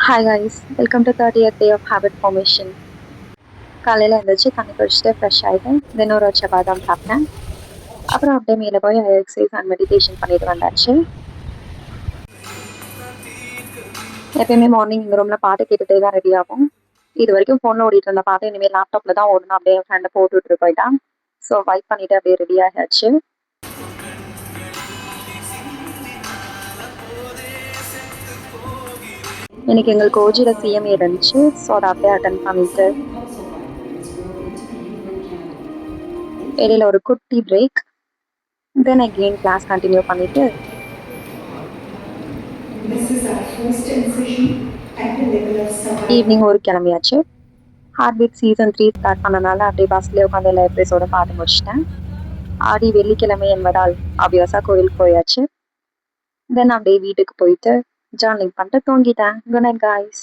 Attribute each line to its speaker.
Speaker 1: Hi guys, welcome to 30th day of habit formation. காலையில் எழுந்திரிச்சு தண்ணி குடிச்சிட்டு ஃப்ரெஷ் ஆகிட்டேன். தென் ஒரு வச்ச பாதாம் சாப்பிட்டேன். அப்புறம் அப்படியே மேலே போய் எக்ஸசைஸ் அண்ட் மெடிடேஷன் பண்ணிட்டு வந்தாச்சு. எப்பயுமே மார்னிங் இந்த ரூமில் பாட்டு கேட்டுகிட்டே தான் ரெடி ஆகும். இது வரைக்கும் ஃபோனில் ஓடிட்டு இருந்த பாட்டு இனிமேல் லேப்டாப்பில் தான் ஓடணும். அப்படியே என் ஃப்ரெண்டை போட்டு விட்டு போயிட்டான். ஸோ வைப் பண்ணிவிட்டு அப்படியே ரெடி ஆகியாச்சு. இன்னைக்கு எங்களுக்கு ஓஜியில் சிஎம்ஏ இருந்துச்சு. ஸோ அதை அப்படியே அட்டன் பண்ணிட்டு இடையில ஒரு குட்டி break. Then again class continue பண்ணிட்டு ஈவினிங் ஒரு கிளம்பியாச்சு. ஹார்ட் பீட் சீசன் 3 ஸ்டார்ட் பண்ணனால அப்படியே பஸ்லேயே உட்காந்து எல்லா எபிசோட பார்த்து முடிச்சிட்டேன். ஆடி வெள்ளிக்கிழமை என்பதால் ஆப்வியஸா கோயிலுக்கு போயாச்சு. தென் அப்படியே வீட்டுக்கு போயிட்டு ஜர்னலிங் பண்ணிட்டு தூங்கிட்டேன். Good night guys.